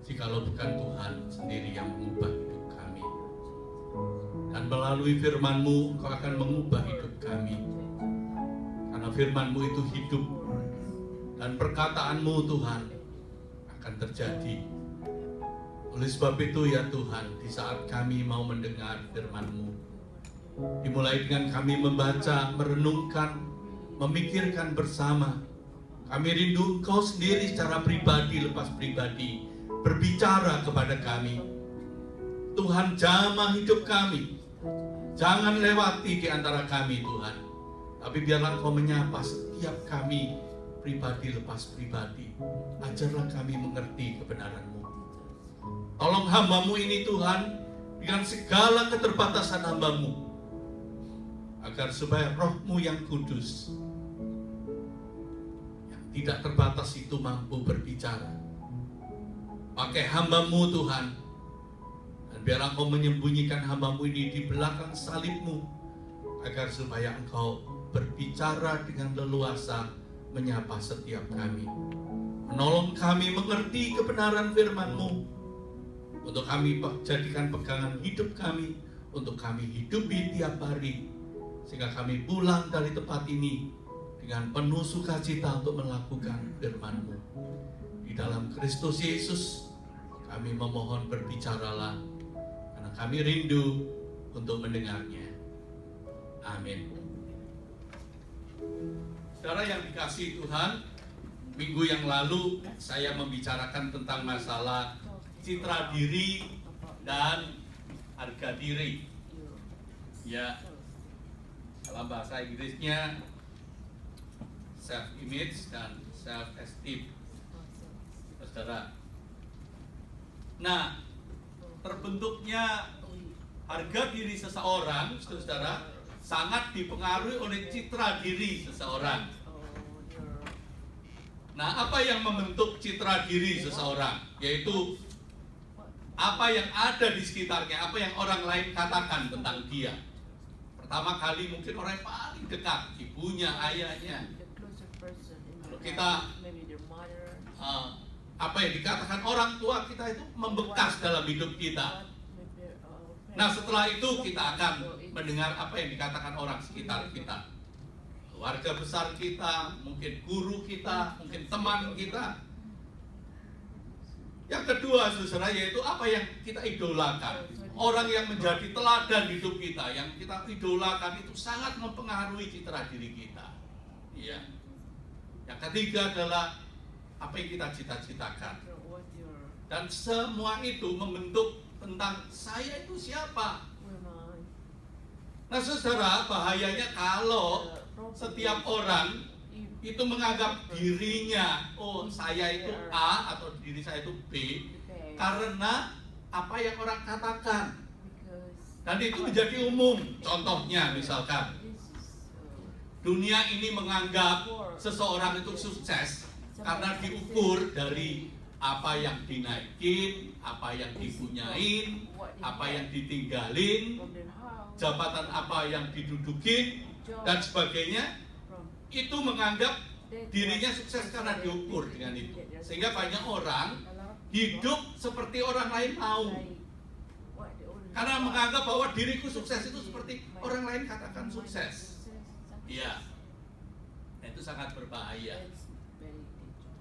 jikalau bukan Tuhan sendiri yang mengubah hidup kami. Dan melalui firman-Mu Engkau akan mengubah hidup kami, karena firman-Mu itu hidup, dan perkataan-Mu Tuhan akan terjadi. Oleh sebab itu ya Tuhan, di saat kami mau mendengar firman-Mu, dimulai dengan kami membaca, merenungkan, memikirkan bersama, kami rindu Engkau sendiri secara pribadi lepas pribadi berbicara kepada kami. Tuhan, jamah hidup kami, jangan lewati di antara kami Tuhan, tapi biarlah Engkau menyapa setiap kami pribadi lepas pribadi. Ajarlah kami mengerti kebenaran-Mu. Tolong hamba-Mu ini Tuhan, dengan segala keterbatasan hamba-Mu, agar supaya Roh-Mu yang kudus, yang tidak terbatas itu mampu berbicara. Pakai hamba-Mu Tuhan, dan biarlah Engkau menyembunyikan hamba-Mu ini di belakang salib-Mu, agar supaya Engkau berbicara dengan leluasa, menyapa setiap kami, menolong kami mengerti kebenaran firman-Mu, untuk kami jadikan pegangan hidup kami, untuk kami hidupi tiap hari, sehingga kami pulang dari tempat ini dengan penuh sukacita untuk melakukan firman-Mu. Di dalam Kristus Yesus kami memohon, berbicaralah, karena kami rindu untuk mendengarnya. Amin. Saudara yang dikasihi Tuhan, minggu yang lalu saya membicarakan tentang masalah citra diri dan harga diri. Ya, dalam bahasa Inggrisnya self image dan self esteem. Saudara. Nah, terbentuknya harga diri seseorang, saudara, sangat dipengaruhi oleh citra diri seseorang. Nah, apa yang membentuk citra diri seseorang? Yaitu apa yang ada di sekitarnya, apa yang orang lain katakan tentang dia. Pertama kali mungkin orang yang paling dekat, ibunya, ayahnya. Kalau kita apa yang dikatakan orang tua kita itu membekas dalam hidup kita. Nah, setelah itu kita akan mendengar apa yang dikatakan orang sekitar kita, keluarga besar kita, mungkin guru kita, mungkin teman kita. Yang kedua, saudara, yaitu apa yang kita idolakan. Orang yang menjadi teladan hidup kita, yang kita idolakan itu sangat mempengaruhi citra diri kita. Ya. Yang ketiga adalah apa yang kita cita-citakan. Dan semua itu membentuk tentang saya itu siapa. Nah, saudara, bahayanya kalau setiap orang itu menganggap dirinya, oh saya itu A atau diri saya itu B, karena apa yang orang katakan. Dan itu menjadi umum. Contohnya misalkan, dunia ini menganggap seseorang itu sukses karena diukur dari apa yang dinaikin, apa yang dipunyain, apa yang ditinggalin, jabatan apa yang didudukin, dan sebagainya. Itu menganggap dirinya sukses karena diukur dengan itu. Sehingga banyak orang hidup seperti orang lain mau, karena menganggap bahwa diriku sukses itu seperti orang lain katakan sukses. Iya. Itu sangat berbahaya.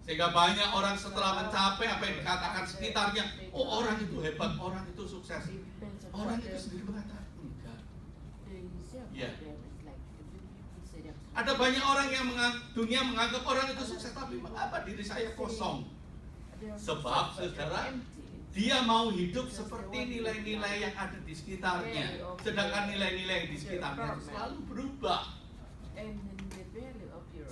Sehingga banyak orang setelah mencapai apa yang dikatakan sekitarnya, oh orang itu hebat, orang itu sukses. Orang itu sendiri mengatakan enggak. Iya. Ada banyak orang yang dunia menganggap orang itu sukses, tapi mengapa diri saya kosong? Sebab, saudara, dia mau hidup seperti nilai-nilai yang ada di sekitarnya, sedangkan nilai-nilai yang di sekitarnya selalu berubah.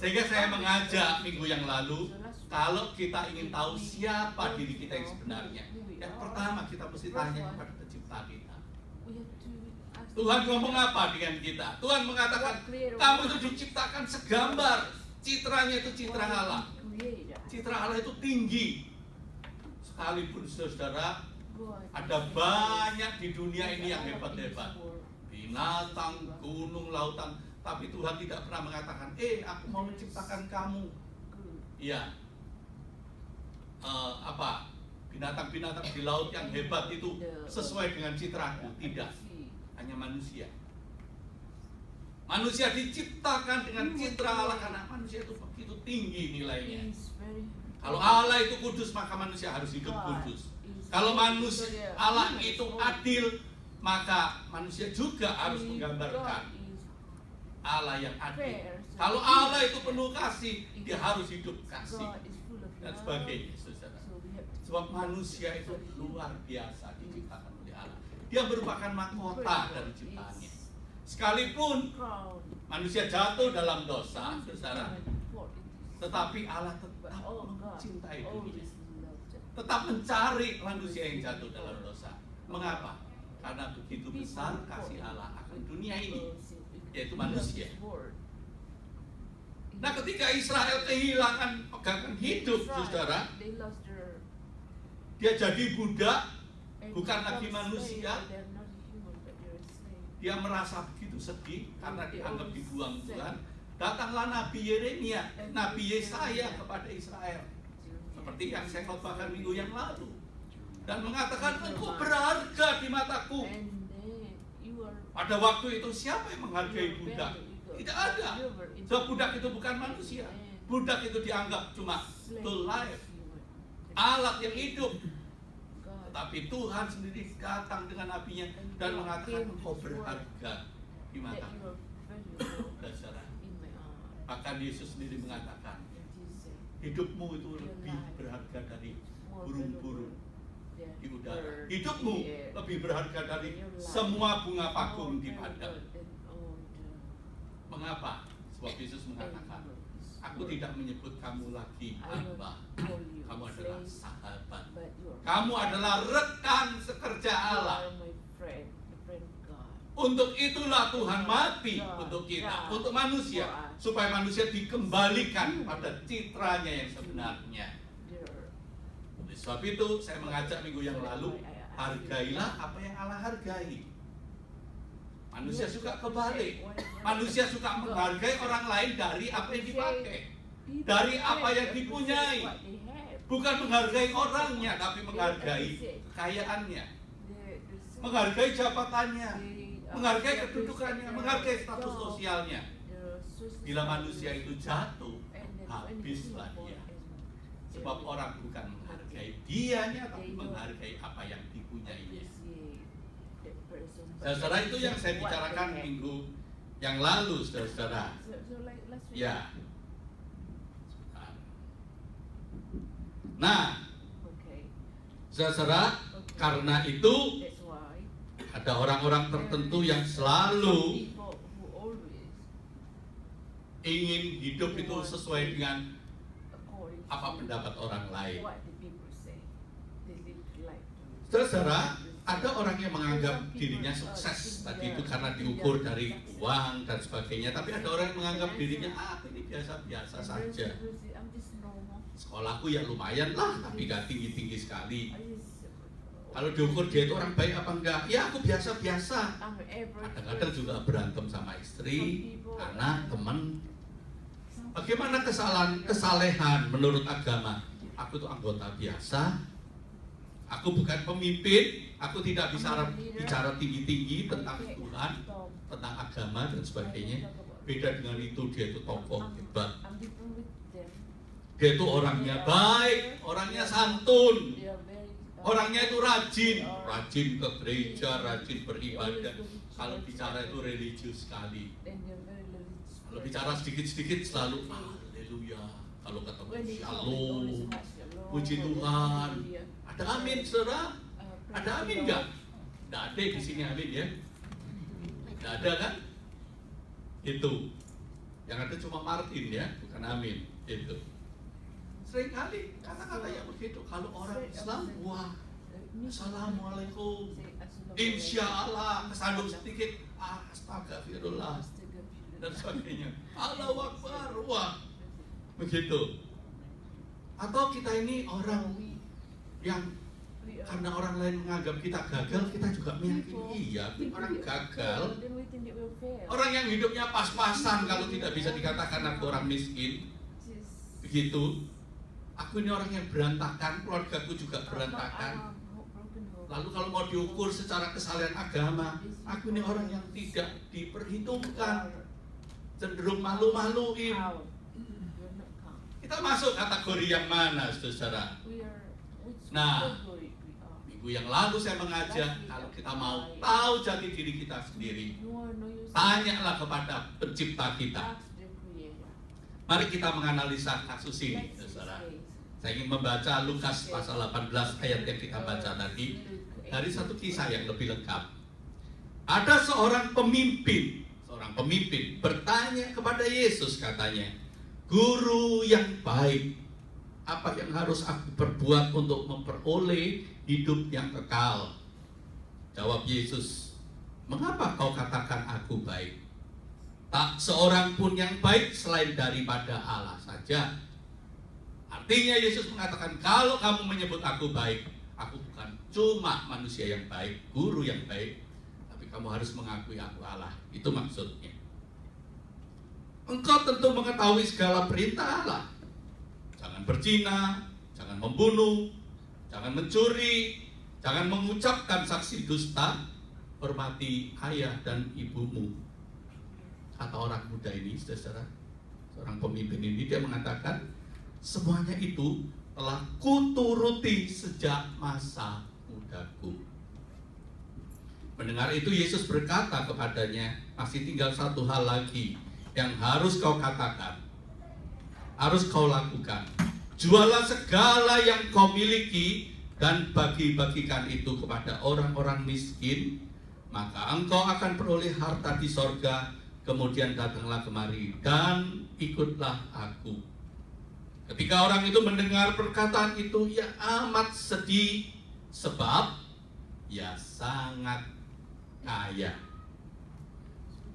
Sehingga saya mengajak minggu yang lalu, kalau kita ingin tahu siapa diri kita yang sebenarnya, yang pertama kita mesti tanya kepada pencipta kita. Tuhan ngomong apa dengan kita? Tuhan mengatakan, kamu itu diciptakan segambar. Citranya itu citra Allah. Citra Allah itu tinggi. Sekalipun saudara, ada banyak di dunia ini yang hebat-hebat, binatang, gunung, lautan, tapi Tuhan tidak pernah mengatakan, aku mau menciptakan kamu. Iya. binatang-binatang di laut yang hebat itu sesuai dengan citraku. Tidak, hanya manusia. Manusia diciptakan dengan citra Allah karena manusia itu begitu tinggi nilainya. Kalau Allah itu kudus, maka manusia harus hidup kudus. Kalau manusia Allah itu adil, maka manusia juga harus menggambarkan Allah yang adil. Kalau Allah itu penuh kasih, dia harus hidup kasih dan sebagainya, saudara. Sebab manusia itu luar biasa diciptakan oleh Allah. Dia merupakan mahkota dari ciptaannya. Sekalipun manusia jatuh dalam dosa, saudara, tetapi Allah tetap mencintai dunia, tetap mencari manusia yang jatuh dalam dosa. Mengapa? Karena begitu besar kasih Allah akan dunia ini, yaitu manusia. Nah, ketika Israel kehilangan pegangan hidup, saudara, dia jadi budak, bukan lagi manusia. Dia merasa begitu sedih karena dianggap dibuang Tuhan. Datanglah Nabi Yeremia, Nabi Yesaya kepada Israel, seperti yang saya khotbahkan minggu yang lalu, dan mengatakan, engkau berharga di mataku. Pada waktu itu siapa yang menghargai budak? Tidak ada. Sebab budak itu bukan manusia. Budak itu dianggap cuma to life, alat yang hidup. Tapi Tuhan sendiri datang dengan nabinya dan mengatakan, engkau berharga di mataku. Bahkan Yesus sendiri mengatakan, hidupmu itu lebih berharga dari burung-burung di udara. Hidupmu lebih berharga dari semua bunga pakung di padang. Mengapa? Sebab Yesus mengatakan, aku tidak menyebut kamu lagi hamba, kamu adalah sahabat. Kamu adalah rekan sekerja Allah. Untuk itulah Tuhan mati untuk kita, untuk manusia, supaya manusia dikembalikan pada citranya yang sebenarnya. Oleh sebab itu saya mengajak minggu yang lalu, hargailah apa yang Allah hargai. Manusia suka kebalik. Manusia suka menghargai orang lain dari apa yang dipakai, dari apa yang dipunyai. Bukan menghargai orangnya, tapi menghargai kekayaannya, menghargai jabatannya, menghargai kedudukannya, menghargai status sosialnya. Bila manusia itu jatuh, habislah dia. Sebab orang bukan menghargai dianya, tapi menghargai apa yang dipunyainya. Saudara, itu yang saya bicarakan minggu yang lalu, saudara. Ya. Nah, saudara, karena itu ada orang-orang tertentu yang selalu ingin hidup itu sesuai dengan apa pendapat orang lain. Saudara, ada orang yang menganggap dirinya sukses tadi itu karena diukur dari uang dan sebagainya. Tapi ada orang yang menganggap dirinya, ini biasa-biasa saja. Sekolahku ya lumayan lah, tapi gak tinggi-tinggi sekali. Kalau diukur dia itu orang baik apa enggak? Ya aku biasa-biasa. Kadang-kadang juga berantem sama istri, anak, teman. Bagaimana kesalehan menurut agama? Aku tuh anggota biasa. Aku bukan pemimpin. Aku tidak bisa bicara tinggi-tinggi tentang Tuhan, tentang agama dan sebagainya. Beda dengan itu, dia itu tokoh hebat. Dia itu orangnya baik, orangnya santun, orangnya itu rajin ke gereja, rajin beribadah. Kalau bicara itu religius sekali. Kalau bicara sedikit-sedikit selalu haleluya. Kalau ketemu shalom, puji Tuhan. Ada amin, saudara? Ada amin enggak? Tidak ada di sini amin ya? Tidak ada kan? Itu. Yang ada cuma Martin ya, bukan amin. Itu. Seringkali kata-kata yang begitu. Kalau orang Islam, wah, assalamualaikum, insya Allah, kesandung sedikit, astagfirullah, dan sebagainya. Allahu Akbar, wah, begitu. Atau kita ini orang yang karena orang lain menganggap kita gagal, kita juga meyakini iya, orang gagal. Orang yang hidupnya pas-pasan kalau tidak bisa dikatakan aku orang miskin, begitu. Aku ini orang yang berantakan, keluargaku juga berantakan. Lalu kalau mau diukur secara kesalahan agama, aku ini orang yang tidak diperhitungkan, cenderung malu-maluin. Kita masuk kategori yang mana, saudara? Nah, minggu yang lalu saya mengajak, kalau kita mau tahu jati diri kita sendiri, tanyalah kepada pencipta kita. Mari kita menganalisa kasus ini, saudara. Saya ingin membaca Lukas pasal 18 ayat yang kita baca tadi dari satu kisah yang lebih lengkap. Ada seorang pemimpin bertanya kepada Yesus, katanya, "Guru yang baik, apa yang harus aku perbuat untuk memperoleh hidup yang kekal?" Jawab Yesus, "Mengapa kau katakan aku baik? Tak seorang pun yang baik selain daripada Allah saja." Artinya Yesus mengatakan, kalau kamu menyebut aku baik, aku bukan cuma manusia yang baik, guru yang baik, tapi kamu harus mengakui aku Allah. Itu maksudnya. Engkau tentu mengetahui segala perintah Allah. Jangan berzina, jangan membunuh, jangan mencuri, jangan mengucapkan saksi dusta, hormati ayah dan ibumu. Kata orang muda ini, saudara, seorang pemimpin ini, dia mengatakan, semuanya itu telah kuturuti sejak masa mudaku. Mendengar itu Yesus berkata kepadanya, masih tinggal satu hal lagi yang harus kau katakan, harus kau lakukan. Jualah segala yang kau miliki dan bagi-bagikan itu kepada orang-orang miskin, maka engkau akan peroleh harta di sorga. Kemudian datanglah kemari dan ikutlah aku. Ketika orang itu mendengar perkataan itu, ia amat sedih sebab ia sangat kaya.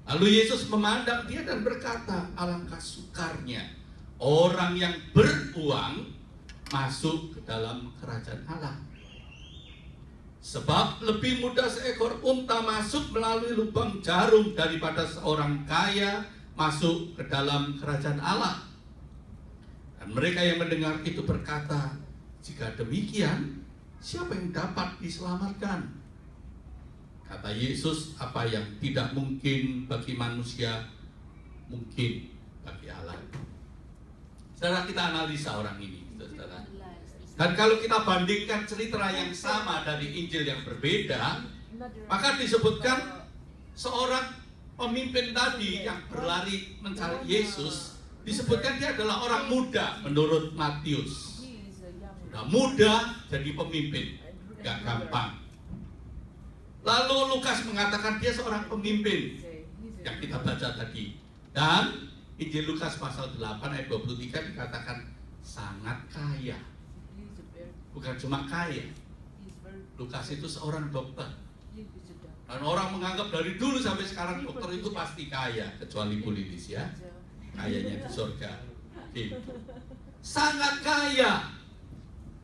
Lalu Yesus memandang dia dan berkata, alangkah sukarnya orang yang beruang masuk ke dalam kerajaan Allah. Sebab lebih mudah seekor unta masuk melalui lubang jarum daripada seorang kaya masuk ke dalam kerajaan Allah. Dan mereka yang mendengar itu berkata, jika demikian, siapa yang dapat diselamatkan? Kata Yesus, apa yang tidak mungkin bagi manusia, mungkin bagi Allah. Saudara, kita analisa orang ini, saudara. Dan kalau kita bandingkan cerita yang sama dari Injil yang berbeda, maka disebutkan seorang pemimpin tadi yang berlari mencari Yesus, disebutkan dia adalah orang muda menurut Matius. Sudah muda jadi pemimpin, gak gampang. Lalu Lukas mengatakan dia seorang pemimpin yang kita baca tadi. Dan Injil Lukas pasal 8 ayat 23 dikatakan sangat kaya. Bukan cuma kaya. Lukas itu seorang dokter. Dan orang menganggap dari dulu sampai sekarang dokter itu pasti kaya, kecuali Bu Lilis ya. Kayanya di surga. Sangat kaya.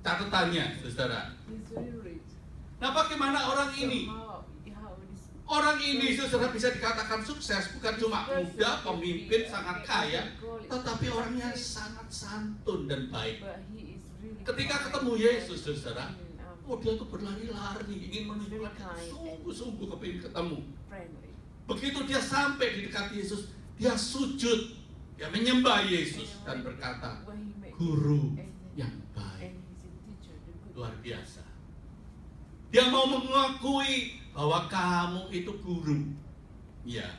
Catatannya, saudara. Nah, bagaimana orang ini? Orang ini, saudara, bisa dikatakan sukses. Bukan cuma muda, pemimpin, sangat kaya, tetapi orangnya sangat santun dan baik. Ketika ketemu Yesus, saudara, dia tuh berlari-lari, ingin menunjukkan sungguh-sungguh kepingin ketemu. Begitu dia sampai di dekat Yesus, dia sujud. Dia menyembah Yesus dan berkata, guru yang baik. Luar biasa. Dia mau mengakui bahwa kamu itu guru. Ya.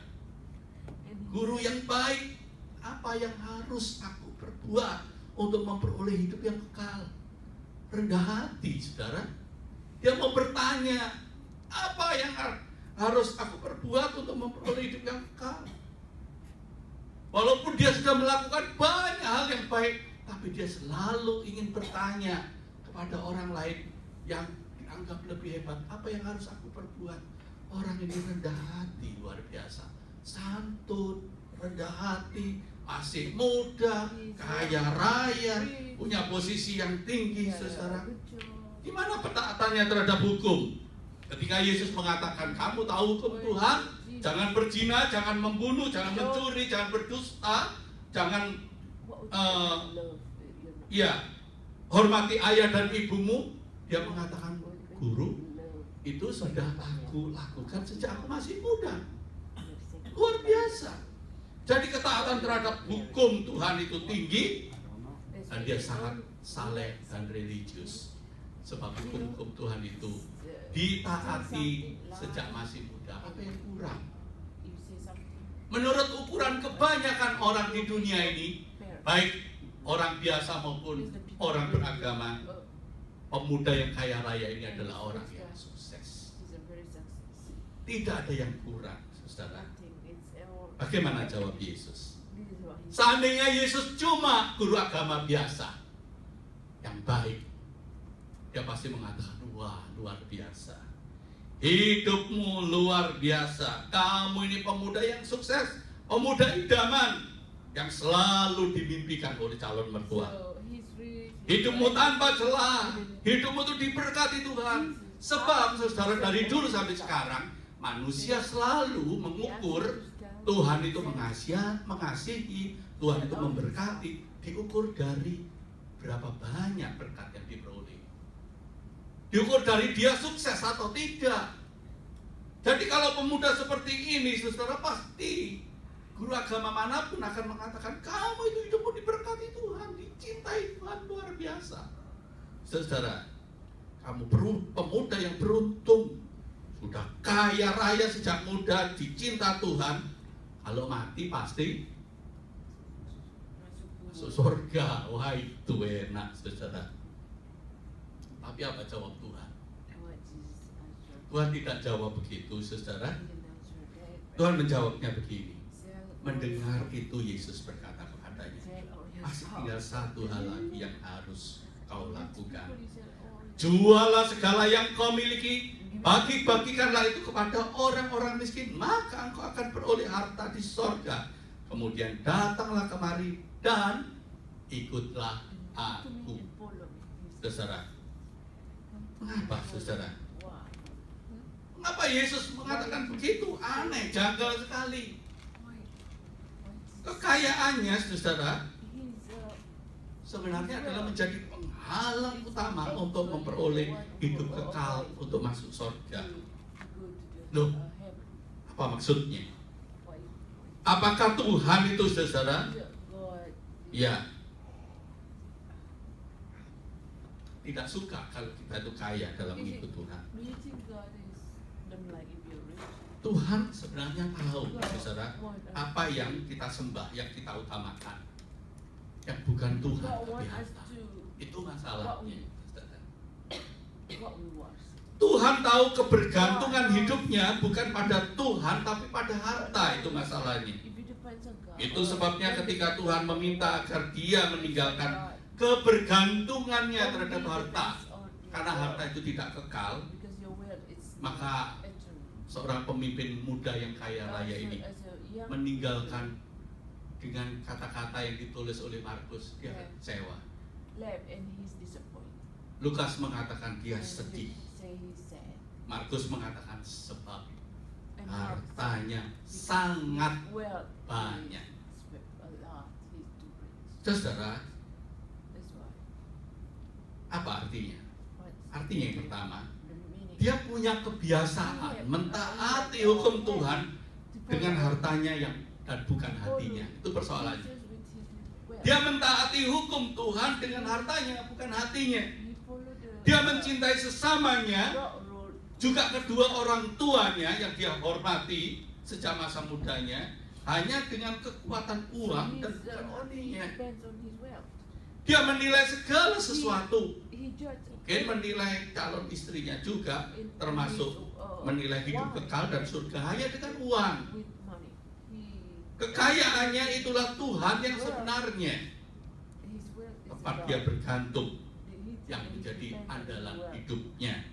Guru yang baik. Apa yang harus aku perbuat untuk memperoleh hidup yang kekal? Rendah hati, saudara. Dia mau bertanya, apa yang harus aku perbuat untuk memperoleh hidup yang kekal? Walaupun dia sudah melakukan banyak hal yang baik, tapi dia selalu ingin bertanya kepada orang lain yang dianggap lebih hebat. Apa yang harus aku perbuat? Orang ini rendah hati, luar biasa. Santun, rendah hati, masih muda, kaya raya, punya posisi yang tinggi, saudara. Gimana petaatannya terhadap hukum? Ketika Yesus mengatakan, kamu tahu hukum Tuhan, jangan berzina, jangan membunuh, jangan mencuri, jangan berdusta, jangan hormati ayah dan ibumu. Dia mengatakan, guru, itu sudah aku lakukan sejak aku masih muda. Luar biasa. Jadi ketaatan terhadap hukum Tuhan itu tinggi, dan dia sangat saleh dan religius. Sebab hukum Tuhan itu ditaati sejak masih muda. Apa yang kurang? Menurut ukuran kebanyakan orang di dunia ini, baik orang biasa maupun orang beragama, pemuda yang kaya raya ini adalah orang yang sukses. Tidak ada yang kurang, saudara. Bagaimana jawab Yesus? Seandainya Yesus cuma guru agama biasa yang baik, dia pasti mengatakan, wah, luar biasa. Hidupmu luar biasa. Kamu ini pemuda yang sukses, pemuda idaman yang selalu dimimpikan oleh calon mertua. Hidupmu tanpa celah, hidupmu itu diberkati Tuhan. Sebab saudara, dari dulu sampai sekarang manusia selalu mengukur Tuhan itu mengasihi, Tuhan itu memberkati, diukur dari berapa banyak berkat yang diperoleh. Diukur dari dia sukses atau tidak. Jadi kalau pemuda seperti ini, saudara, pasti guru agama manapun akan mengatakan, kamu itu hidupmu diberkati Tuhan, dicintai Tuhan, luar biasa. Saudara, kamu pemuda yang beruntung, sudah kaya raya sejak muda, dicinta Tuhan. Kalau mati pasti masuk surga. Wah, itu enak, saudara. Tapi apa jawab Tuhan? Tuhan tidak jawab begitu, saudara. Tuhan menjawabnya begini. Mendengar itu, Yesus berkata kepadanya, masih tinggal satu hal lagi yang harus kau lakukan. Jualah segala yang kau miliki, bagi-bagikanlah itu kepada orang-orang miskin, maka engkau akan beroleh harta di sorga. Kemudian datanglah kemari dan ikutlah aku. Saudara, mengapa, saudara? Mengapa Yesus mengatakan begitu? Aneh, janggal sekali. Kekayaannya, saudara, sebenarnya adalah menjadi penghalang utama untuk memperoleh hidup kekal, untuk masuk surga. Loh, apa maksudnya? Apakah Tuhan itu, saudara? Ya, tidak suka kalau kita itu kaya dalam mengikut Tuhan. Tuhan sebenarnya tahu, saudara, apa yang kita sembah, yang kita utamakan, yang bukan Tuhan tapi harta. Itu masalahnya, saudara. Tuhan tahu kebergantungan hidupnya bukan pada Tuhan tapi pada harta. Itu masalahnya. Itu sebabnya ketika Tuhan meminta agar dia meninggalkan kebergantungannya terhadap harta, karena harta itu tidak kekal, maka seorang pemimpin muda yang kaya raya ini meninggalkan dengan kata-kata yang ditulis oleh Markus, dia kecewa. Lukas mengatakan dia sedih. Markus mengatakan sebab hartanya sangat banyak. Saudara, apa artinya? Artinya yang pertama, dia punya kebiasaan mentaati hukum Tuhan dengan hartanya yang dan bukan hatinya. Itu persoalannya. Dia mentaati hukum Tuhan dengan hartanya, bukan hatinya. Dia mencintai sesamanya, juga kedua orang tuanya yang dia hormati sejak masa mudanya, hanya dengan kekuatan uang dan bukan hatinya. Dia menilai segala sesuatu. Mungkin menilai calon istrinya juga, termasuk menilai hidup kekal dan surga hanya dengan uang. Kekayaannya itulah Tuhan yang sebenarnya. Tempat dia bergantung, yang menjadi andalan hidupnya.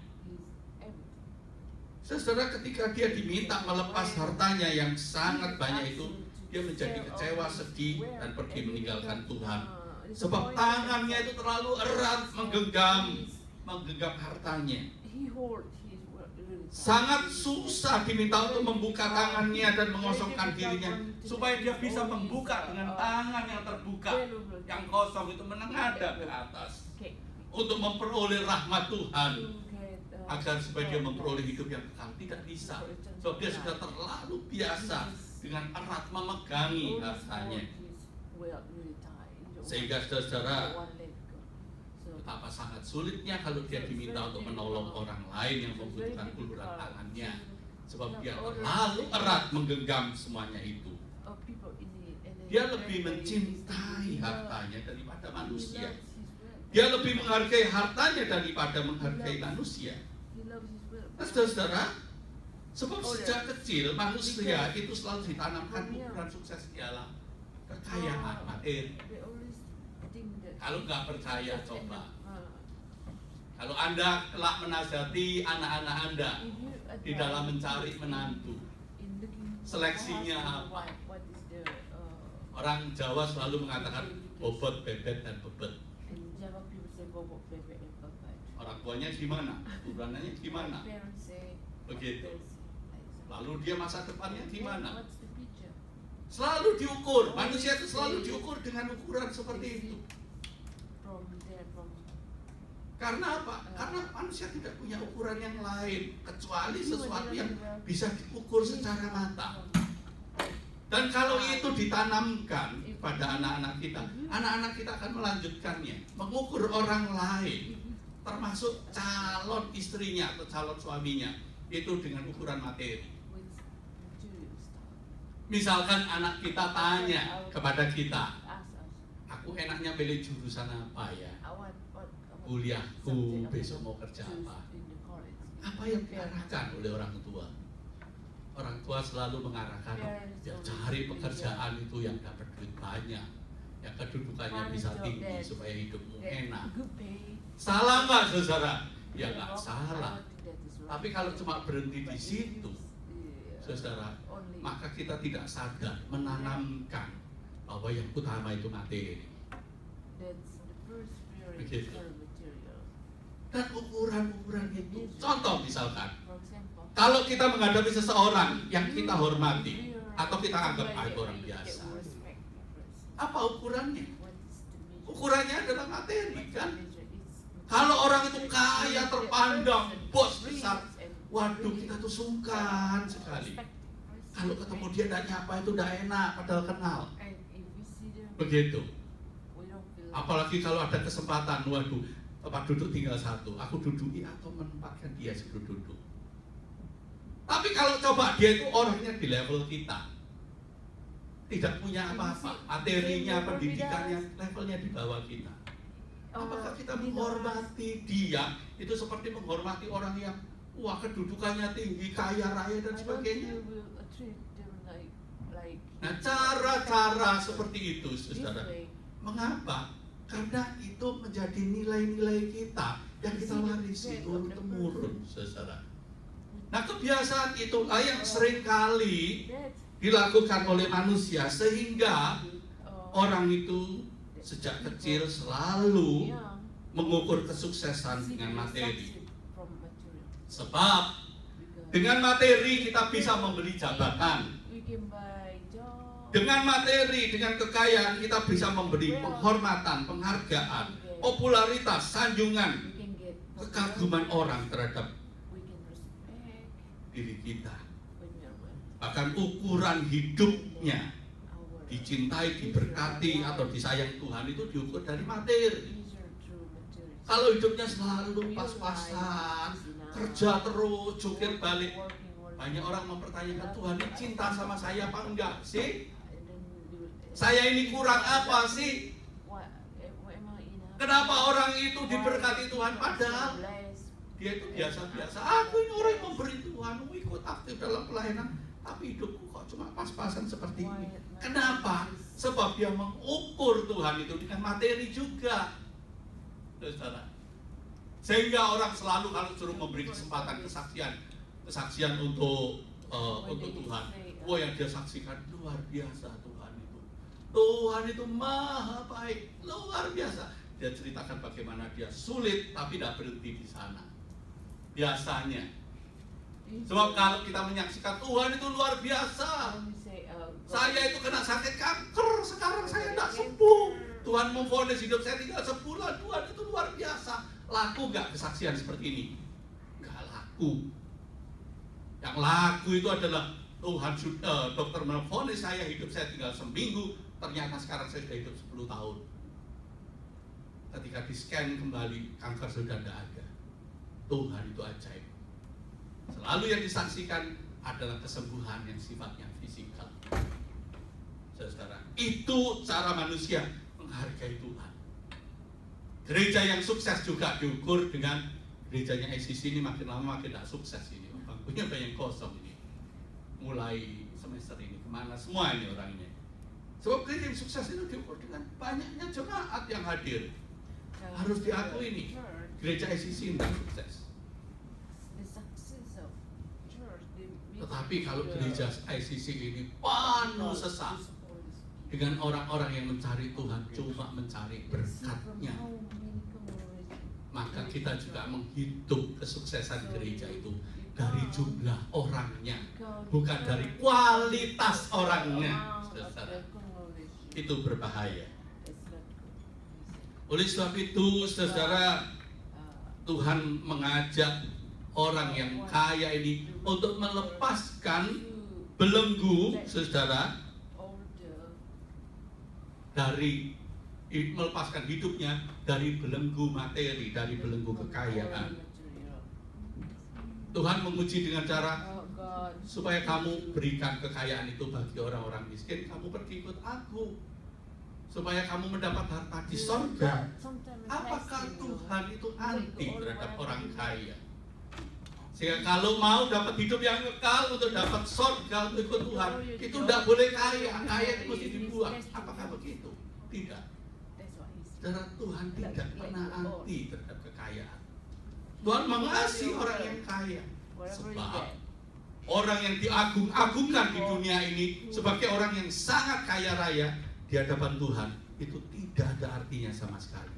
Saudara, ketika dia diminta melepas hartanya yang sangat banyak itu, dia menjadi kecewa, sedih, dan pergi meninggalkan Tuhan. Sebab tangannya itu terlalu erat menggenggam hartanya. Sangat susah diminta untuk membuka tangannya dan mengosongkan dirinya, supaya dia bisa membuka dengan tangan yang terbuka, yang kosong itu menengadah ke atas. untuk memperoleh rahmat Tuhan to get, agar supaya dia memperoleh hidup yang kekal. Tidak bisa. Sebab dia sudah terlalu biasa dengan erat memegangi hartanya. Sehingga saudara, betapa sangat sulitnya kalau dia diminta untuk menolong orang lain yang membutuhkan uluran tangannya. Sebab dia terlalu erat menggenggam semuanya itu. Dia lebih mencintai hartanya daripada manusia. Dia lebih menghargai hartanya daripada menghargai manusia. Nah, saudara, sebab sejak kecil manusia itu selalu ditanamkan ukuran sukses ialah kekayaan materi. Kalau nggak percaya, coba. Kalau Anda kelak menasihati anak-anak Anda di dalam mencari menantu, seleksinya apa? Orang Jawa selalu mengatakan bobot, bebet, dan bebet. Orang tuanya gimana? Ukurannya gimana? Begitu. Lalu dia masa depannya gimana? Selalu diukur. Manusia itu selalu diukur dengan ukuran seperti itu. Karena apa? Karena manusia tidak punya ukuran yang lain kecuali sesuatu yang bisa diukur secara mata. Dan kalau itu ditanamkan pada anak-anak kita akan melanjutkannya, mengukur orang lain, termasuk calon istrinya atau calon suaminya, itu dengan ukuran materi. Misalkan anak kita tanya kepada kita, aku enaknya pilih jurusan apa ya? Kuliahku besok mau kerja apa? Apa yang diarahkan oleh orang tua? Orang tua selalu mengarahkan, ya cari pekerjaan itu yang dapat duit banyak, yang kedudukannya bisa tinggi supaya hidupmu enak. Salah nggak saudara? Ya nggak salah. Tapi kalau cuma berhenti di situ, saudara, maka kita tidak sadar menanamkan bahwa yang utama itu materi. Begitu. Dan ukuran-ukuran itu, contoh misalkan, kalau kita menghadapi seseorang yang kita hormati atau kita anggap orang biasa, apa ukurannya? Ukurannya adalah materi, kan? Kalau orang itu kaya, terpandang, bos besar, waduh, kita tuh sungkan sekali. Kalau ketemu dia dan nyapa itu udah enak, padahal kenal. Begitu. Apalagi kalau ada kesempatan, waduh, tempat duduk tinggal satu, aku duduki atau menempatkan dia sebelum duduk. Tapi kalau coba dia itu orangnya di level kita, tidak punya apa-apa, materinya, pendidikannya, levelnya di bawah kita. Apakah kita menghormati dia itu seperti menghormati orang yang wah kedudukannya tinggi, kaya raya dan sebagainya? Nah, cara-cara seperti itu, saudara, mengapa? Karena itu menjadi nilai-nilai kita yang kita warisi turun-temurun, saudara. Nah, kebiasaan itulah yang seringkali dilakukan oleh manusia sehingga orang itu sejak kecil selalu mengukur kesuksesan dengan materi. Sebab dengan materi kita bisa membeli jabatan. Dengan materi, dengan kekayaan kita bisa memberi penghormatan, penghargaan, popularitas, sanjungan, kekaguman orang terhadap diri kita. Bahkan ukuran hidupnya, dicintai, diberkati, atau disayang Tuhan itu diukur dari materi. Kalau hidupnya selalu pas-pasan, kerja terus, jungkir balik, banyak orang mempertanyakan, Tuhan ini cinta sama saya apa enggak sih? Saya ini kurang apa sih? Kenapa orang itu diberkati Tuhan padahal dia itu biasa-biasa? Aku ini orang yang memberi Tuhan, ikut aktif dalam pelayanan, tapi hidupku kok cuma pas-pasan seperti ini. Kenapa? Sebab dia mengukur Tuhan itu dengan materi juga, saudara. Sehingga orang selalu kalau suruh memberi kesempatan kesaksian untuk Tuhan, wah yang dia saksikan luar biasa Tuhan itu. Tuhan itu maha baik, luar biasa. Dia ceritakan bagaimana dia sulit tapi tidak berhenti di sana. Biasanya. Sebab kalau kita menyaksikan Tuhan itu luar biasa. Saya itu kena sakit kanker, sekarang saya tidak sembuh. Tuhan memvonis hidup saya tinggal sebulan. Tuhan itu luar biasa. Laku nggak kesaksian seperti ini? Nggak laku. Yang laku itu adalah Tuhan sudah, dokter memvonis saya hidup saya tinggal seminggu. Ternyata sekarang saya sudah hidup 10 tahun. Ketika di scan kembali, kanker sudah tidak ada. Tuhan itu ajaib. Selalu yang disaksikan adalah kesembuhan yang sifatnya fisikal. Saudara, itu cara manusia menghargai Tuhan. Gereja yang sukses juga diukur dengan gerejanya ICC ini makin lama makin tidak sukses ini. Bangkunya banyak kosong ini. Mulai semester ini kemana semua ini orangnya. Sebab gereja yang sukses itu diukur dengan banyaknya jemaat yang hadir. Harus diakui ini. Gereja ICC tidak sukses. Tetapi kalau gereja ICC ini penuh sesak dengan orang-orang yang mencari Tuhan, cuma mencari berkat-Nya, maka kita juga menghitung kesuksesan gereja itu dari jumlah orangnya, bukan dari kualitas orangnya. Saudara, itu berbahaya. Oleh sebab itu, saudara, Tuhan mengajak orang yang kaya ini untuk melepaskan belenggu, saudara, dari melepaskan hidupnya dari belenggu materi, dari belenggu kekayaan. Tuhan menguji dengan cara supaya kamu berikan kekayaan itu bagi orang-orang miskin, kamu pergi ikut aku supaya kamu mendapat harta di sorga. Apakah Tuhan itu anti terhadap orang kaya? Sehingga kalau mau dapat hidup yang kekal, untuk dapat sorga, untuk ikut Tuhan, itu tidak boleh kaya. Kaya itu mesti dibuang. Apakah begitu? Tidak. Karena Tuhan tidak pernah anti terhadap kekayaan. Tuhan mengasihi orang yang kaya. Sebab orang yang diagung-agungkan di dunia ini sebagai orang yang sangat kaya raya di hadapan Tuhan, itu tidak ada artinya sama sekali.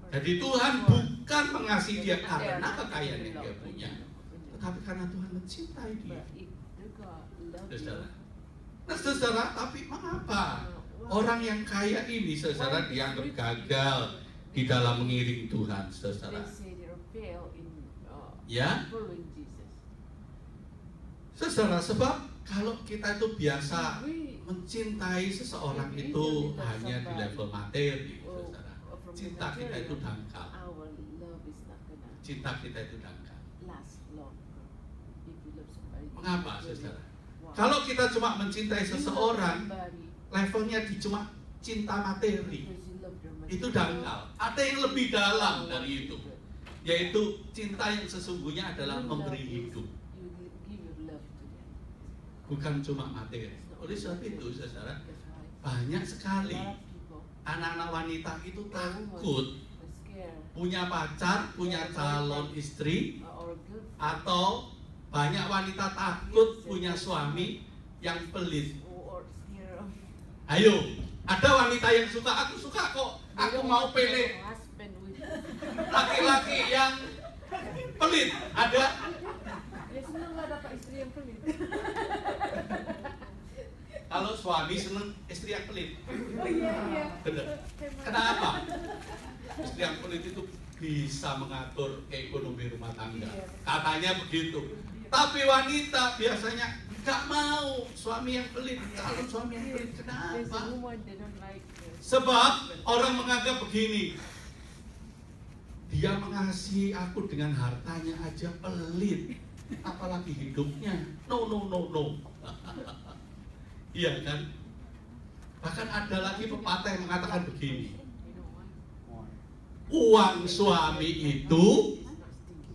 Jadi Tuhan bukan mengasihi dia karena kekayaan yang dia punya, tetapi karena Tuhan mencintai dia. Saudara. Nah, saudara, tapi mengapa orang yang kaya ini, saudara, dianggap gagal di dalam mengiring Tuhan, saudara? Ya, saudara, sebab kalau kita itu biasa mencintai seseorang itu hanya di level materi, saudara. Cinta kita itu dangkal. Cinta kita itu dangkal. Mengapa, saudara? Kalau kita cuma mencintai seseorang, levelnya di cuma cinta materi, itu dangkal. Ada yang lebih dalam dari itu, yaitu cinta yang sesungguhnya adalah memberi hidup, bukan cuma materi. Oleh sebab itu, saudara, banyak sekali anak-anak wanita itu takut punya pacar, punya calon istri, atau banyak wanita takut punya suami yang pelit. Ayo, ada wanita yang suka, aku suka kok, aku mau pilih laki-laki yang pelit. Ada? Ya senang nggak dapat istri yang pelit. Kalau suami senang istri yang pelit. Oh iya. Benar. Kenapa? Istri yang pelit itu bisa mengatur ekonomi rumah tangga. Katanya begitu. Tapi wanita biasanya nggak mau suami yang pelit. Kalau suami yang pelit, kenapa? Sebab orang menganggap begini, dia mengasihi aku dengan hartanya aja pelit, apalagi hidupnya. No. Iya kan? Bahkan ada lagi pepatah yang mengatakan begini, uang suami itu,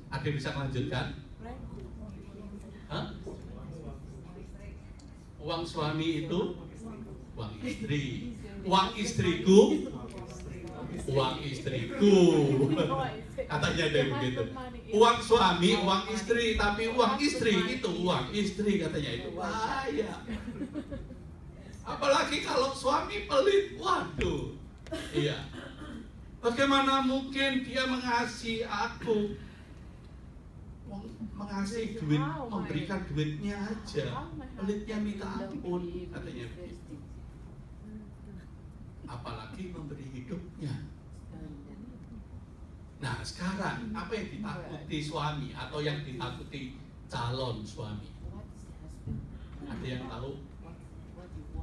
ada yang bisa melanjutkan? Hah? Uang suami itu uang istri, uang istriku uang istriku. Katanya ada begitu. Uang suami uang istri, tapi uang istri itu uang istri, katanya itu bahaya. Apalagi kalau suami pelit, waduh. Iya. Bagaimana mungkin dia mengasihi aku? Mengasihi duit, memberikan duitnya aja, pelitnya minta ampun, katanya begitu. apalagi memberi hidupnya. Nah sekarang apa yang ditakuti suami atau yang ditakuti calon suami? Ada yang tahu?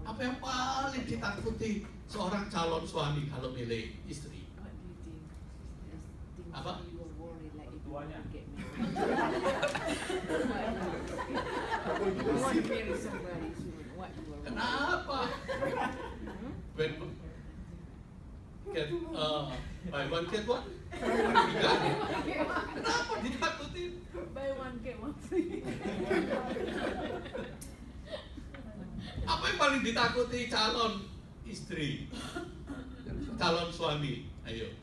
Apa yang paling ditakuti seorang calon suami kalau milih istri? Apa? Tuanya. Kenapa? When get buy one get one? Kenapa ditakuti? Buy one get one free. Apa yang paling ditakuti calon istri? Calon suami? Ayo.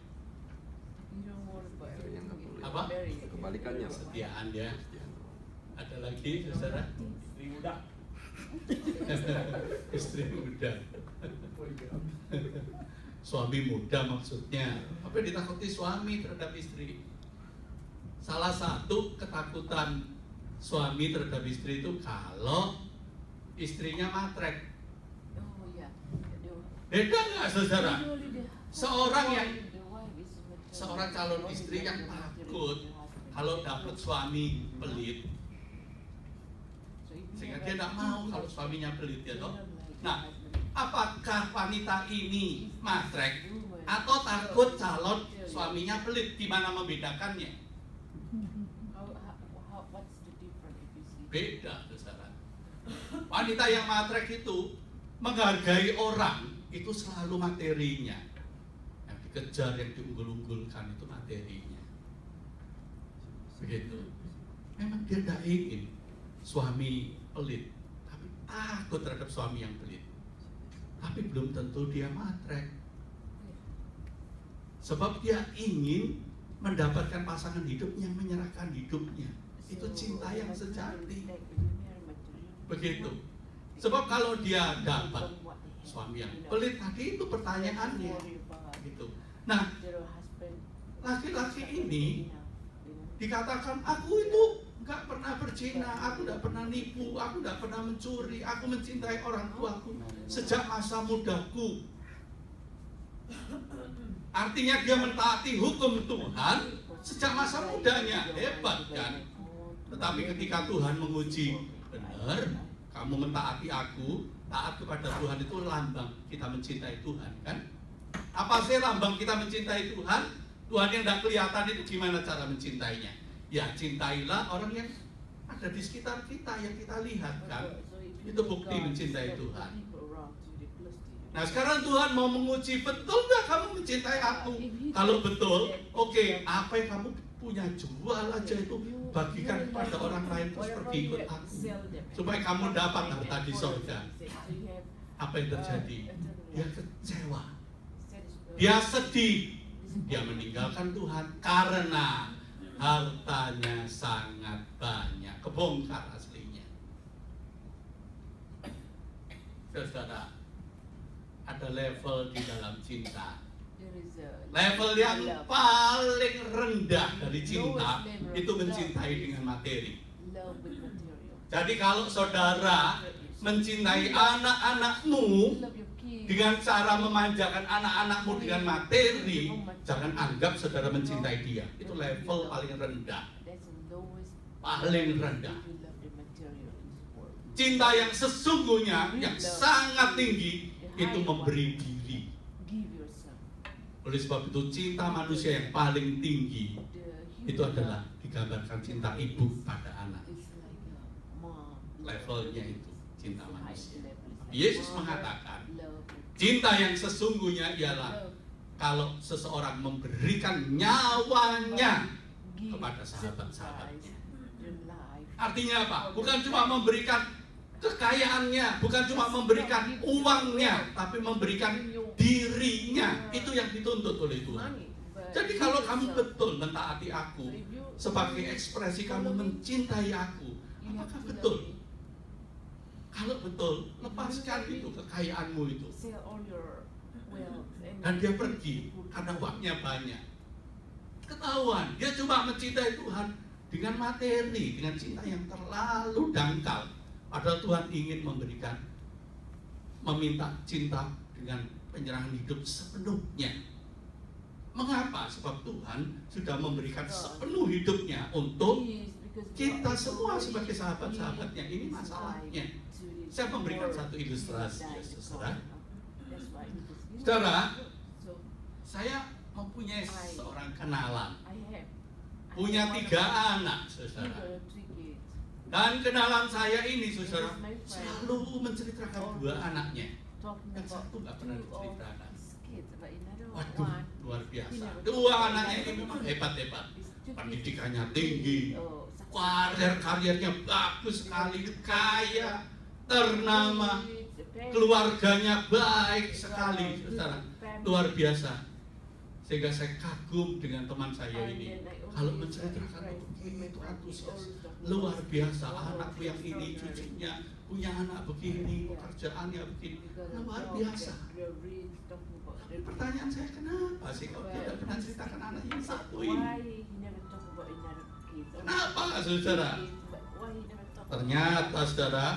Apa? Kebalikannya, Pak. Kesetiaan ya. Ada lagi, saudara? Istri muda. Istri muda. Suami muda maksudnya. Apa yang ditakuti suami terhadap istri? Salah satu ketakutan suami terhadap istri itu kalau istrinya matrek. Beda nggak, saudara? Seorang calon istri yang takut kalau dapat suami pelit, sehingga dia tidak mau kalau suaminya pelit, ya toh. Nah, apakah wanita ini matrek atau takut calon suaminya pelit? Gimana membedakannya? Beda, saudara. Wanita yang matrek itu menghargai orang itu selalu materinya. Yang dikejar, yang diunggul-unggulkan itu materinya. Begitu. Memang dia tidak ingin suami pelit, tapi takut terhadap suami yang pelit. Tapi belum tentu dia matrek. Sebab dia ingin mendapatkan pasangan hidup yang menyerahkan hidupnya. Itu cinta yang sejati. Begitu. Sebab kalau dia dapat suami yang pelit tadi, itu pertanyaannya. Gitu. Nah, laki-laki ini dikatakan, aku itu nggak pernah berzina, aku nggak pernah nipu, aku nggak pernah mencuri, aku mencintai orang tuaku sejak masa mudaku. Artinya dia mentaati hukum Tuhan sejak masa mudanya. Hebat kan? Tetapi ketika Tuhan menguji, benar, kamu mentaati aku, taat kepada Tuhan itu lambang kita mencintai Tuhan, kan? Apa sih lambang kita mencintai Tuhan? Tuhan yang tidak kelihatan itu gimana cara mencintainya? Ya cintailah orang yang ada di sekitar kita, yang kita lihat, kan? Itu bukti mencintai Tuhan. Nah sekarang Tuhan mau menguji, betul nggak kamu mencintai aku? Kalau betul, oke, apa yang kamu punya jual aja itu, bagikan kepada orang lain, terus pergi ikut aku, supaya kamu dapat harta di surga. Apa yang terjadi? Dia kecewa, dia sedih, dia meninggalkan Tuhan karena hartanya sangat banyak, kebongkar aslinya. Saudara, ada level di dalam cinta. Level yang paling rendah dari cinta itu mencintai dengan materi. Jadi kalau saudara mencintai anak-anakmu dengan cara memanjakan anak-anakmu dengan materi, jangan anggap saudara mencintai dia. Itu level paling rendah. Paling rendah. Cinta yang sesungguhnya, yang sangat tinggi, itu memberi diri. Oleh sebab itu cinta manusia yang paling tinggi itu adalah digambarkan cinta ibu pada anak. Levelnya itu cinta manusia. Yesus mengatakan cinta yang sesungguhnya ialah kalau seseorang memberikan nyawanya kepada sahabat-sahabatnya. Artinya apa? Bukan cuma memberikan kekayaannya, bukan cuma memberikan uangnya, tapi memberikan dirinya. Itu yang dituntut oleh Tuhan. Jadi kalau kamu betul mentaati aku sebagai ekspresi kamu mencintai aku, apakah betul? Kalau betul, lepaskan itu kekayaanmu itu. Dan dia pergi karena uangnya banyak. Ketahuan, dia cuma mencintai Tuhan dengan materi, dengan cinta yang terlalu dangkal. Padahal Tuhan ingin memberikan, meminta cinta dengan penyerahan hidup sepenuhnya. Mengapa? Sebab Tuhan sudah memberikan sepenuh hidupnya untuk kita semua sebagai sahabat-sahabatnya. Ini masalahnya. Saya memberikan satu ilustrasi ya saudara. Saudara, saya mempunyai seorang kenalan, punya 3 anak saudara. Dan kenalan saya ini saudara selalu menceritakan 2 anaknya. Yang satu nggak pernah diceritakan. Waduh, luar biasa. 2 anaknya ini memang hebat-hebat. Pendidikannya tinggi, karirnya bagus sekali, kaya, ternama, keluarganya baik sekali, saudara. Luar biasa. Sehingga saya kagum dengan teman saya ini. Kalau menceritakan begitu antusias, luar biasa. Anakku yang ini, cucunya punya anak begini, pekerjaannya begini, luar biasa. Pertanyaan saya, kenapa sih kok tidak pernah ceritakan anak yang satu ini? Kenapa saudara? Ternyata saudara,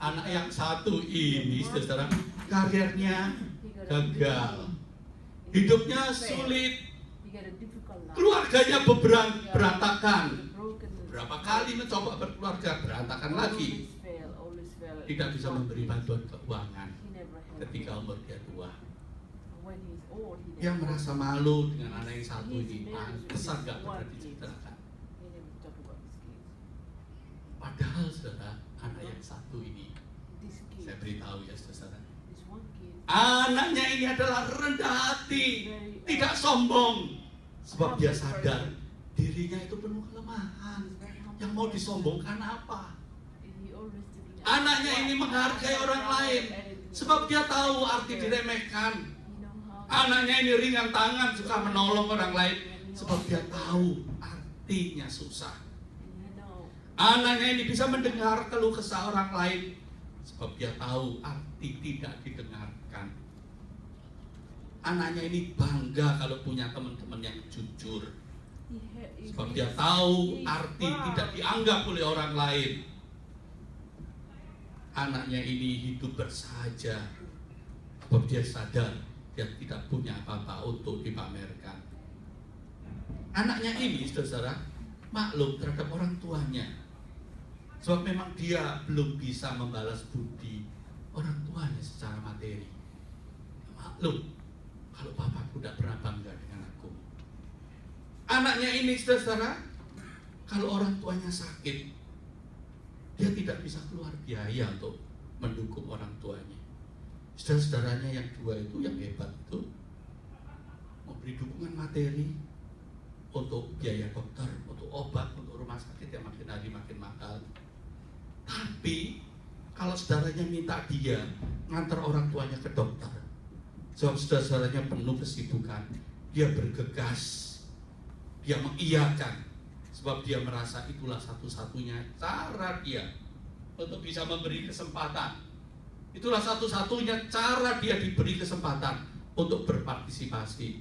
anak yang satu ini saudara, karirnya gagal, hidupnya sulit, keluarganya berantakan. Berapa kali mencoba berkeluarga, berantakan lagi. Tidak bisa memberi bantuan keuangan ketika umur dia tua. Dia merasa malu dengan anak yang satu ini, pantesan gak pernah diceritakan. Padahal saudara, anak yang satu ini, saya beritahu ya saudara, anaknya ini adalah rendah hati, tidak sombong. Sebab dia sadar dirinya itu penuh kelemahan. Yang mau disombongkan apa? Anaknya ini menghargai orang lain, sebab dia tahu arti diremehkan. Anaknya ini ringan tangan, suka menolong orang lain, sebab dia tahu artinya susah. Anaknya ini bisa mendengar keluh kesah orang lain, sebab dia tahu arti tidak didengarkan. Anaknya ini bangga kalau punya teman-teman yang jujur, sebab dia tahu arti tidak dianggap oleh orang lain. Anaknya ini hidup bersahaja, sebab dia sadar dia tidak punya apa-apa untuk dipamerkan. Anaknya ini saudara maklum terhadap orang tuanya, sebab memang dia belum bisa membalas budi orang tuanya secara materi. Maklum kalau papaku tidak pernah bangga dengan aku. Anaknya ini saudara, kalau orang tuanya sakit, dia tidak bisa keluar biaya untuk mendukung orang tuanya. Saudara-saudaranya yang 2 itu, yang hebat itu, memberi dukungan materi untuk biaya dokter, untuk obat, untuk rumah sakit yang makin hari makin mahal. Tapi kalau saudaranya minta dia ngantar orang tuanya ke dokter, sebab saudara-saudaranya penuh kesibukan, dia bergegas, dia mengiyakan, sebab dia merasa itulah satu-satunya cara dia untuk bisa memberi kesempatan. Itulah satu-satunya cara dia diberi kesempatan untuk berpartisipasi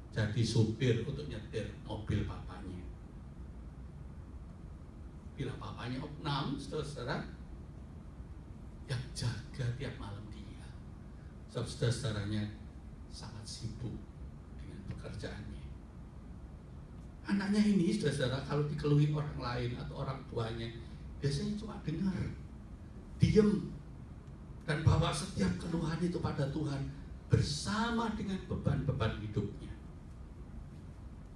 jadi supir untuk nyetir mobil papanya. Bila papanya opnam, saudara, yang jaga tiap malam dia. Sebab saudara-saudaranya sangat sibuk dengan pekerjaannya. Anaknya ini, saudara-saudara, kalau dikeluhi orang lain atau orang tuanya, biasanya cuma dengar, diem, dan bawa setiap keluhan itu pada Tuhan bersama dengan beban-beban hidupnya.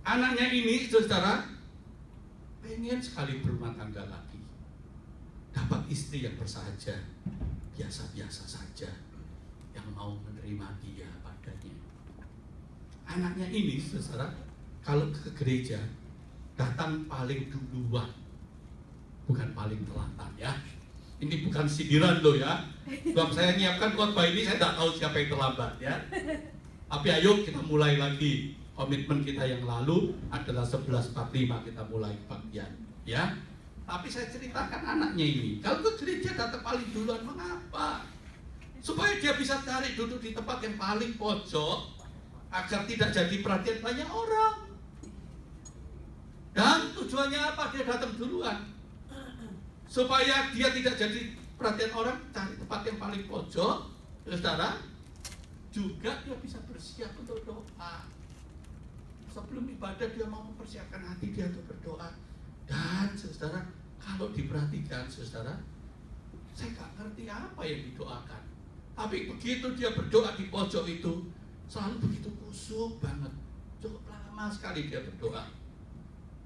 Anaknya ini, saudara, pengen sekali berumah tangga lagi, dapat istri yang bersahaja, biasa-biasa saja, yang mau menerima dia padanya. Anaknya ini, saudara, kalau ke gereja datang paling duluan, bukan paling telantan ya. Ini bukan sindiran loh ya. Sebab saya nyiapkan khotbah ini, saya tidak tahu siapa yang terlambat ya. Tapi ayo kita mulai lagi. Komitmen kita yang lalu adalah 11:45 kita mulai bagian ya. Tapi saya ceritakan anaknya ini, kalau ke gereja datang paling duluan, mengapa? Supaya dia bisa cari duduk di tempat yang paling pojok, agar tidak jadi perhatian banyak orang. Dan tujuannya apa? Dia datang duluan, supaya dia tidak jadi perhatian orang, cari tempat yang paling pojok, saudara. juga dia bisa bersiap untuk doa. Sebelum ibadah dia mau mempersiapkan hati dia untuk berdoa. Dan saudara, kalau diperhatikan saudara, saya nggak ngerti apa yang didoakan. Tapi begitu dia berdoa di pojok itu, selalu begitu khusyuk banget. Cukup lama sekali dia berdoa.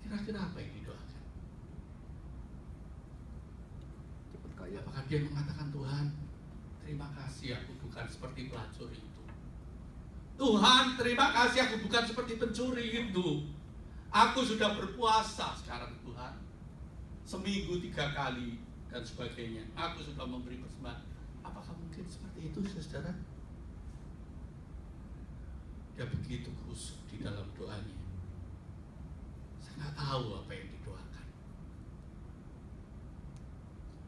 Kira-kira apa yang didoakan? Apakah dia mengatakan, Tuhan, terima kasih aku bukan seperti pelacur itu. Tuhan, terima kasih aku bukan seperti pencuri itu. Aku sudah berpuasa sekarang Tuhan, seminggu 3 kali dan sebagainya. Aku sudah memberi persembahan. Apakah mungkin seperti itu, saudara? Dia begitu khusyuk di dalam doanya. Saya nggak tahu apa yang didoakan.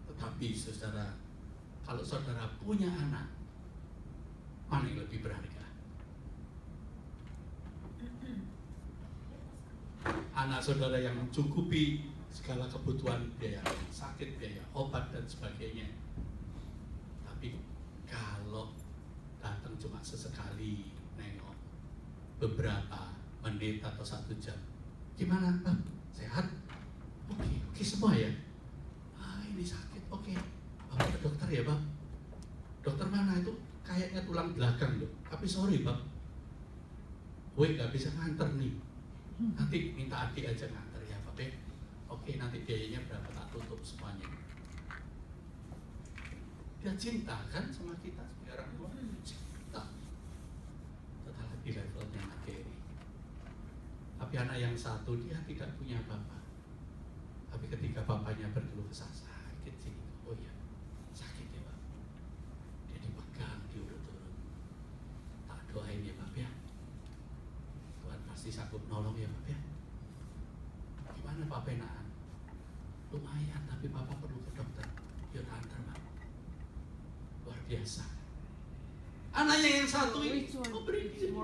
Tetapi saudara, kalau saudara punya anak, mana yang lebih berharga? Anak saudara yang mencukupi segala kebutuhan biaya sakit, biaya obat dan sebagainya. Tapi kalau datang cuma sesekali nengok beberapa menit atau 1 jam, gimana Pak? Sehat? Oke semua ya? Ini sakit, oke. Bapak ke dokter ya Pak? Dokter mana itu? Kayaknya tulang belakang loh. Tapi sorry Pak, gue gak bisa nganter nih. Nanti minta adik aja nganter ya Pak. Oke, nanti biayanya berapa tak tutup semuanya. Dia cinta kan sama kita sebagai orang tua. Cinta. Tetapi di levelnya materi. Tapi anak yang satu dia tidak punya bapak. Tapi ketika bapaknya berkeluh kesah sakit sih, oh ya sakit ya Pak. Dia dipegang, diurut-urut. Tak doain ya Pak ya. Tuhan pasti sanggup nolong ya Pak ya. Gimana Pak penaan? Lumayan, tapi Bapak perlu ke dokter. Yuk antar Pak. Luar biasa. Anaknya yang satu ini memberi diri.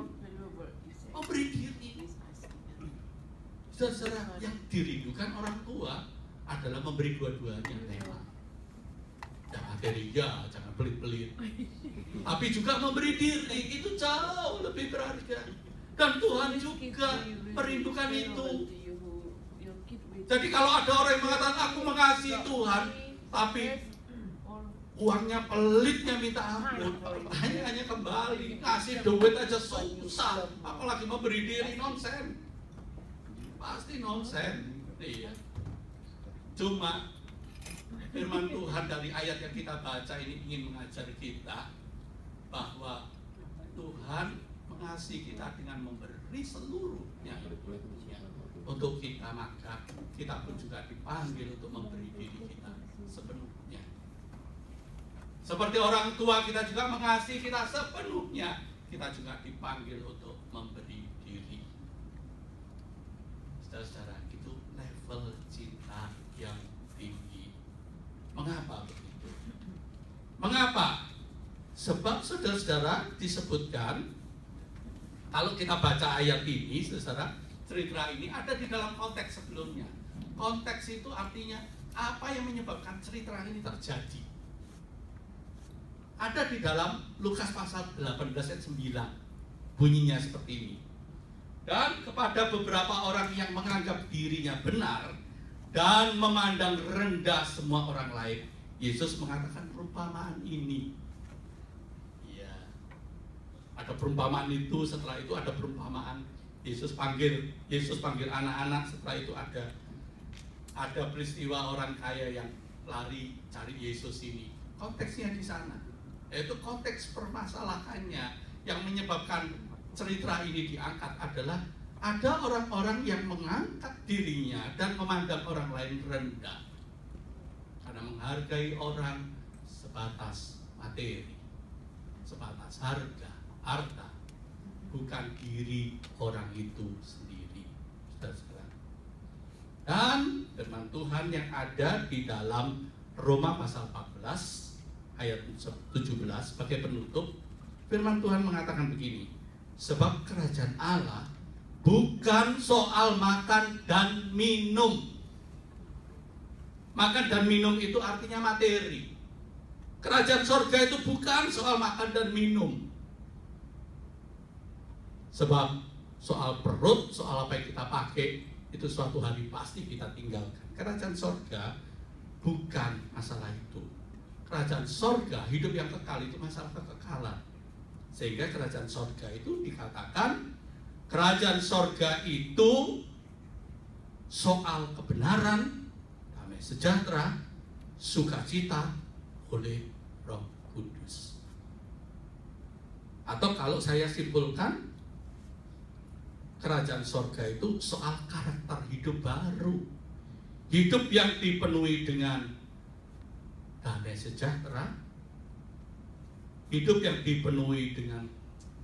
Memberi diri. Saudara, yang dirindukan orang tua adalah memberi dua-duanya memang. Ya materi ya, jangan pelit-pelit. Tapi juga memberi diri itu jauh lebih berharga. Dan Tuhan juga merindukan itu. Jadi kalau ada orang yang mengatakan aku mengasihi Tuhan, tapi uangnya pelitnya minta ampun, pertanyaannya kembali, ngasih duit aja susah, apalagi memberi diri, nonsen. Pasti nonsen. Iya. Cuma firman Tuhan dari ayat yang kita baca ini ingin mengajar kita bahwa Tuhan mengasihi kita dengan memberi seluruhnya untuk kita, maka kita pun juga dipanggil untuk memberi diri kita sepenuhnya. Seperti orang tua kita juga mengasihi kita sepenuhnya, kita juga dipanggil untuk memberi diri. Saudara-saudara, itu level cinta yang tinggi. Mengapa begitu? Mengapa? Sebab saudara-saudara disebutkan, kalau kita baca ayat ini, saudara, cerita ini ada di dalam konteks sebelumnya. Konteks itu artinya apa yang menyebabkan cerita ini terjadi. Ada di dalam Lukas pasal 18 ayat 9. Bunyinya seperti ini. Dan kepada beberapa orang yang menganggap dirinya benar dan memandang rendah semua orang lain, Yesus mengatakan perumpamaan ini. Ya, ada perumpamaan itu, setelah itu ada perumpamaan. Yesus panggil anak-anak, setelah itu ada peristiwa orang kaya yang lari cari Yesus ini. Konteksnya di sana. Yaitu konteks permasalahannya yang menyebabkan cerita ini diangkat adalah ada orang-orang yang mengangkat dirinya dan memandang orang lain rendah karena menghargai orang sebatas materi, sebatas harta, bukan diri orang itu sendiri. Saudara-saudara. Dan firman Tuhan yang ada di dalam Roma pasal 14 ayat 17 sebagai penutup, firman Tuhan mengatakan begini, sebab kerajaan Allah bukan soal makan dan minum. Makan dan minum itu artinya materi. Kerajaan sorga itu bukan soal makan dan minum. Sebab soal perut, soal apa yang kita pakai, itu suatu hari pasti kita tinggalkan. Kerajaan sorga bukan masalah itu. Kerajaan sorga, hidup yang kekal itu masalah kekekalan. Sehingga kerajaan sorga itu dikatakan, kerajaan sorga itu soal kebenaran, damai sejahtera, sukacita oleh Roh Kudus. Atau kalau saya simpulkan, kerajaan sorga itu soal karakter hidup baru. Hidup yang dipenuhi dengan damai sejahtera, hidup yang dipenuhi dengan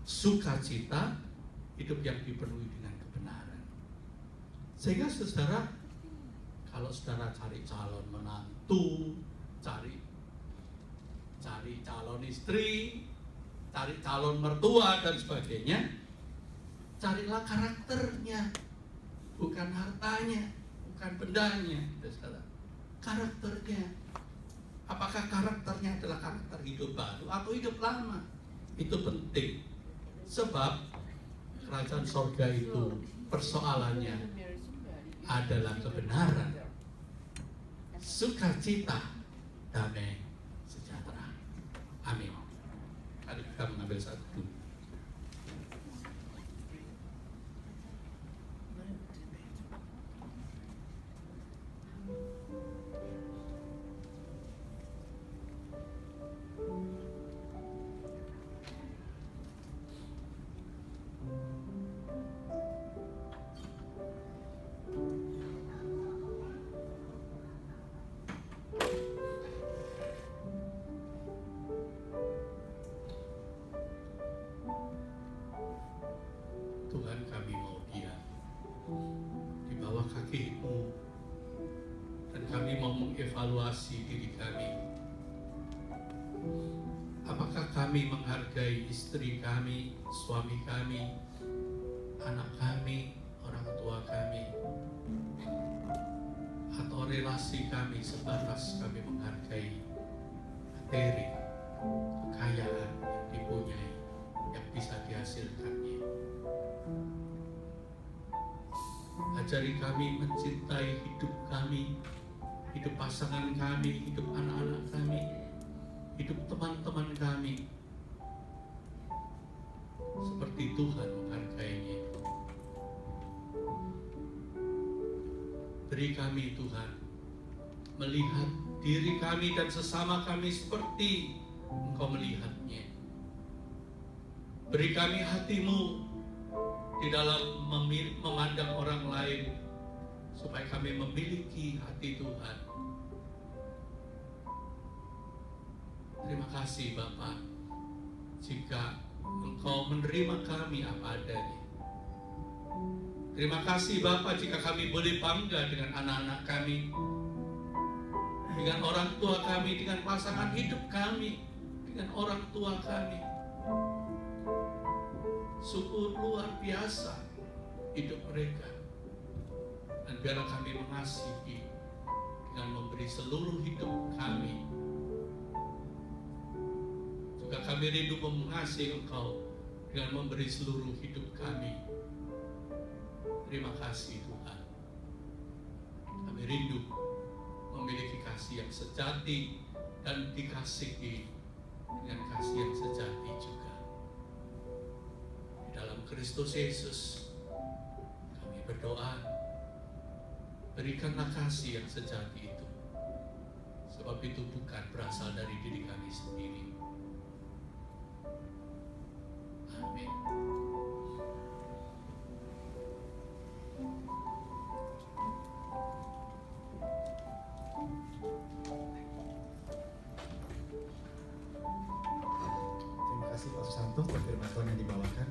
sukacita, hidup yang dipenuhi dengan kebenaran. Sehingga saudara, kalau saudara cari calon menantu, cari calon istri, cari calon mertua dan sebagainya, carilah karakternya, bukan hartanya, bukan bendanya, saudara. Karakternya. Apakah karakternya adalah karakter hidup baru atau hidup lama? Itu penting. Sebab kerajaan sorga itu persoalannya adalah kebenaran, sukacita, damai sejahtera. Amin. Mari kita mengambil satu. Tuhan, kami mau diam di bawah kaki-Mu, dan kami mau mengevaluasi diri kami. Apakah kami menghargai istri kami, suami kami, anak kami, orang tua kami, atau relasi kami sebatas kami menghargai materi, kekayaan yang dipunyai, yang bisa dihasilkannya. Ajari kami mencintai hidup kami, hidup pasangan kami, hidup anak-anak kami, hidup teman-teman kami, seperti Tuhan menghargainya. Beri kami, Tuhan, melihat diri kami dan sesama kami seperti Engkau melihatnya. Beri kami hati-Mu di dalam memandang orang lain, supaya kami memiliki hati Tuhan. Terima kasih Bapa, jika Engkau menerima kami apa adanya. Terima kasih Bapa, jika kami boleh bangga dengan anak-anak kami, dengan orang tua kami, dengan pasangan hidup kami, dengan orang tua kami. Syukur luar biasa hidup mereka. Dan biarlah kami mengasihi dengan memberi seluruh hidup kami. Juga kami rindu mengasihi Engkau dengan memberi seluruh hidup kami. Terima kasih Tuhan. Kami rindu memiliki kasih yang sejati dan dikasihi dengan kasih yang sejati juga. Dalam Kristus Yesus kami berdoa, berikanlah kasih yang sejati itu, sebab itu bukan berasal dari diri kami sendiri. Amin. Terima kasih Pak Susanto buat firman Tuhan yang dibawakan.